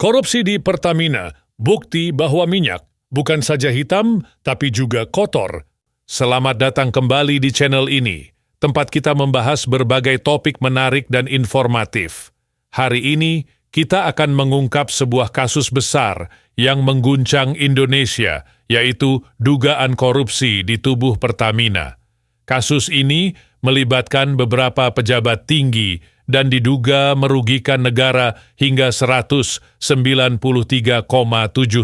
Korupsi di Pertamina, bukti bahwa minyak bukan saja hitam, tapi juga kotor. Selamat datang kembali di channel ini, tempat kita membahas berbagai topik menarik dan informatif. Hari ini, kita akan mengungkap sebuah kasus besar yang mengguncang Indonesia, yaitu dugaan korupsi di tubuh Pertamina. Kasus ini melibatkan beberapa pejabat tinggi dan diduga merugikan negara hingga 193,7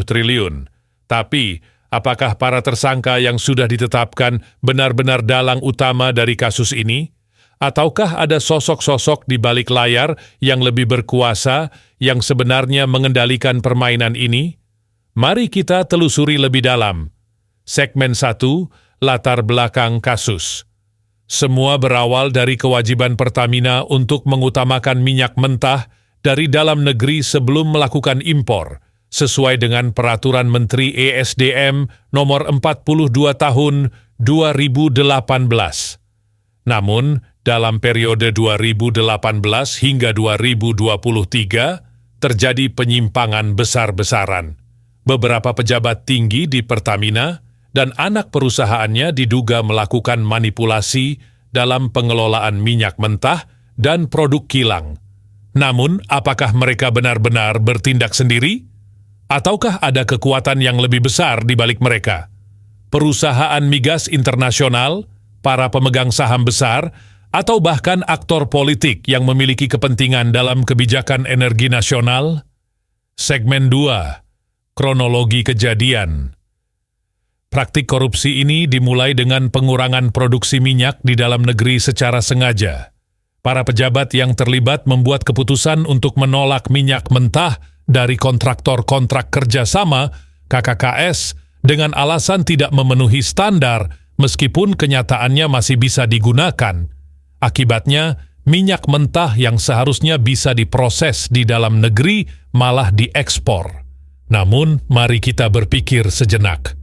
triliun. Tapi, apakah para tersangka yang sudah ditetapkan benar-benar dalang utama dari kasus ini? Ataukah ada sosok-sosok di balik layar yang lebih berkuasa yang sebenarnya mengendalikan permainan ini? Mari kita telusuri lebih dalam. Segmen 1, latar belakang kasus. Semua berawal dari kewajiban Pertamina untuk mengutamakan minyak mentah dari dalam negeri sebelum melakukan impor, sesuai dengan Peraturan Menteri ESDM Nomor 42 Tahun 2018. Namun, dalam periode 2018 hingga 2023, terjadi penyimpangan besar-besaran. Beberapa pejabat tinggi di Pertamina dan anak perusahaannya diduga melakukan manipulasi dalam pengelolaan minyak mentah dan produk kilang. Namun, apakah mereka benar-benar bertindak sendiri? Ataukah ada kekuatan yang lebih besar di balik mereka? Perusahaan migas internasional, para pemegang saham besar, atau bahkan aktor politik yang memiliki kepentingan dalam kebijakan energi nasional? Segmen 2, kronologi kejadian. Praktik korupsi ini dimulai dengan pengurangan produksi minyak di dalam negeri secara sengaja. Para pejabat yang terlibat membuat keputusan untuk menolak minyak mentah dari kontraktor kontrak kerjasama (KKKS) dengan alasan tidak memenuhi standar meskipun kenyataannya masih bisa digunakan. Akibatnya, minyak mentah yang seharusnya bisa diproses di dalam negeri malah diekspor. Namun, mari kita berpikir sejenak.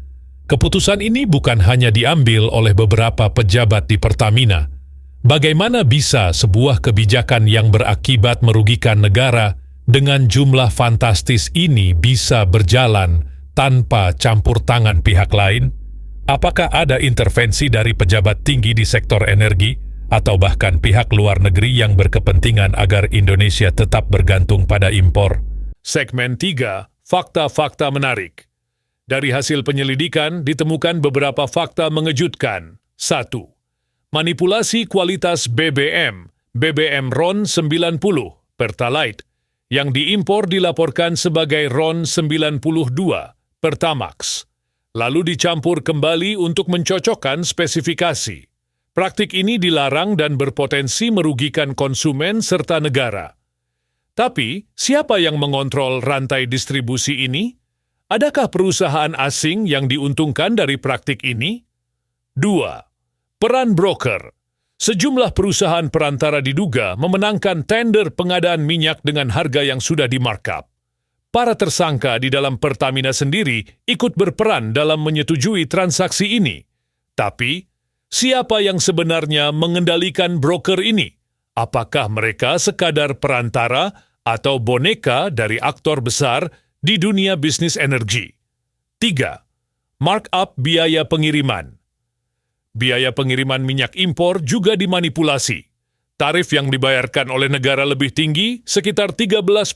Keputusan ini bukan hanya diambil oleh beberapa pejabat di Pertamina. Bagaimana bisa sebuah kebijakan yang berakibat merugikan negara dengan jumlah fantastis ini bisa berjalan tanpa campur tangan pihak lain? Apakah ada intervensi dari pejabat tinggi di sektor energi atau bahkan pihak luar negeri yang berkepentingan agar Indonesia tetap bergantung pada impor? Segmen 3, fakta-fakta menarik. Dari hasil penyelidikan, ditemukan beberapa fakta mengejutkan. 1. Manipulasi kualitas BBM RON 90, Pertalite, yang diimpor dilaporkan sebagai RON 92, Pertamax, lalu dicampur kembali untuk mencocokkan spesifikasi. Praktik ini dilarang dan berpotensi merugikan konsumen serta negara. Tapi, siapa yang mengontrol rantai distribusi ini? Adakah perusahaan asing yang diuntungkan dari praktik ini? 2. Peran broker. Sejumlah perusahaan perantara diduga memenangkan tender pengadaan minyak dengan harga yang sudah di-markup. Para tersangka di dalam Pertamina sendiri ikut berperan dalam menyetujui transaksi ini. Tapi, siapa yang sebenarnya mengendalikan broker ini? Apakah mereka sekadar perantara atau boneka dari aktor besar di dunia bisnis energi? 3. Markup biaya pengiriman. Biaya pengiriman minyak impor juga dimanipulasi. Tarif yang dibayarkan oleh negara lebih tinggi, sekitar 13%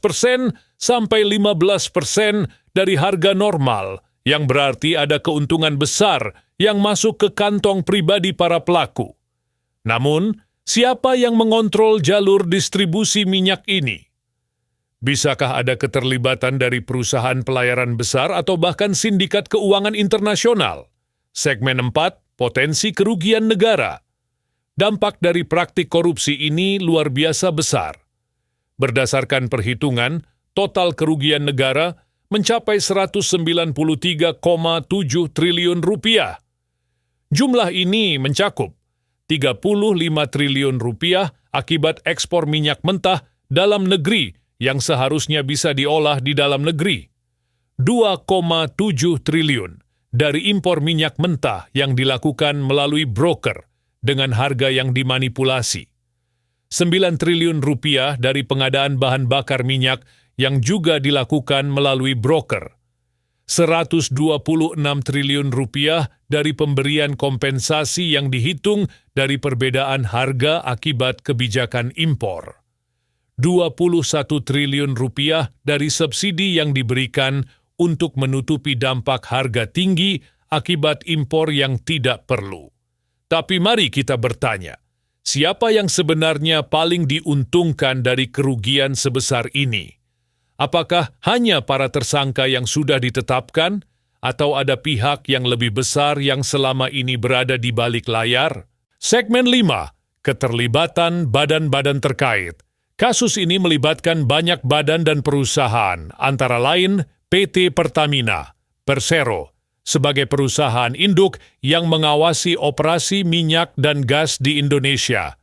sampai 15% dari harga normal, yang berarti ada keuntungan besar yang masuk ke kantong pribadi para pelaku. Namun, siapa yang mengontrol jalur distribusi minyak ini? Bisakah ada keterlibatan dari perusahaan pelayaran besar atau bahkan sindikat keuangan internasional? Segmen 4, potensi kerugian negara. Dampak dari praktik korupsi ini luar biasa besar. Berdasarkan perhitungan, total kerugian negara mencapai 193,7 triliun rupiah. Jumlah ini mencakup 35 triliun rupiah akibat ekspor minyak mentah dalam negeri yang seharusnya bisa diolah di dalam negeri. 2,7 triliun dari impor minyak mentah yang dilakukan melalui broker dengan harga yang dimanipulasi. 9 triliun rupiah dari pengadaan bahan bakar minyak yang juga dilakukan melalui broker. 126 triliun rupiah dari pemberian kompensasi yang dihitung dari perbedaan harga akibat kebijakan impor. 21 triliun rupiah dari subsidi yang diberikan untuk menutupi dampak harga tinggi akibat impor yang tidak perlu. Tapi mari kita bertanya, siapa yang sebenarnya paling diuntungkan dari kerugian sebesar ini? Apakah hanya para tersangka yang sudah ditetapkan, atau ada pihak yang lebih besar yang selama ini berada di balik layar? Segmen 5. Keterlibatan badan-badan terkait. Kasus ini melibatkan banyak badan dan perusahaan, antara lain PT Pertamina, Persero, sebagai perusahaan induk yang mengawasi operasi minyak dan gas di Indonesia.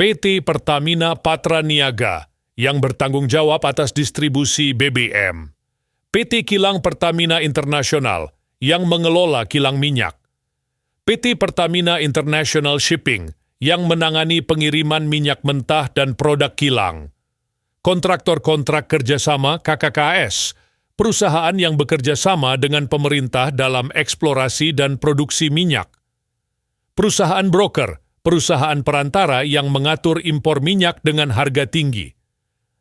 PT Pertamina Patra Niaga, yang bertanggung jawab atas distribusi BBM. PT Kilang Pertamina International, yang mengelola kilang minyak. PT Pertamina International Shipping, yang menangani pengiriman minyak mentah dan produk kilang. Kontraktor kontrak kerjasama KKKS, perusahaan yang bekerja sama dengan pemerintah dalam eksplorasi dan produksi minyak. Perusahaan broker, perusahaan perantara yang mengatur impor minyak dengan harga tinggi.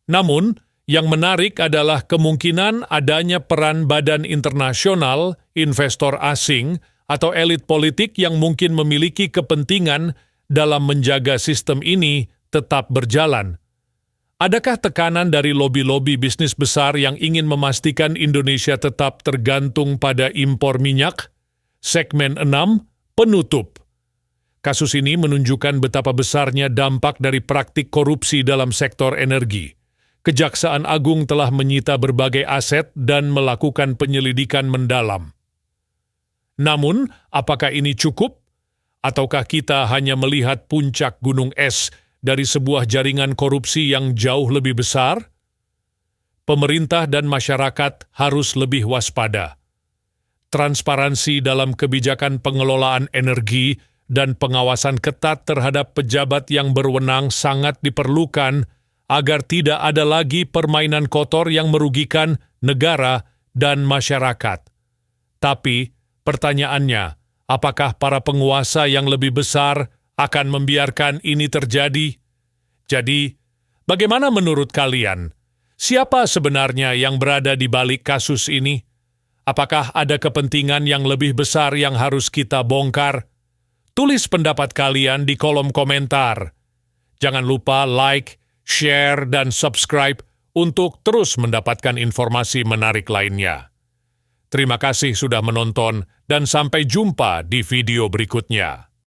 Namun, yang menarik adalah kemungkinan adanya peran badan internasional, investor asing, atau elit politik yang mungkin memiliki kepentingan dalam menjaga sistem ini tetap berjalan. Adakah tekanan dari lobi-lobi bisnis besar yang ingin memastikan Indonesia tetap tergantung pada impor minyak? Segmen 6, penutup. Kasus ini menunjukkan betapa besarnya dampak dari praktik korupsi dalam sektor energi. Kejaksaan Agung telah menyita berbagai aset dan melakukan penyelidikan mendalam. Namun, apakah ini cukup? Ataukah kita hanya melihat puncak gunung es dari sebuah jaringan korupsi yang jauh lebih besar? Pemerintah dan masyarakat harus lebih waspada. Transparansi dalam kebijakan pengelolaan energi dan pengawasan ketat terhadap pejabat yang berwenang sangat diperlukan agar tidak ada lagi permainan kotor yang merugikan negara dan masyarakat. Tapi, pertanyaannya, apakah para penguasa yang lebih besar akan membiarkan ini terjadi? Jadi, bagaimana menurut kalian? Siapa sebenarnya yang berada di balik kasus ini? Apakah ada kepentingan yang lebih besar yang harus kita bongkar? Tulis pendapat kalian di kolom komentar. Jangan lupa like, share, dan subscribe untuk terus mendapatkan informasi menarik lainnya. Terima kasih sudah menonton dan sampai jumpa di video berikutnya.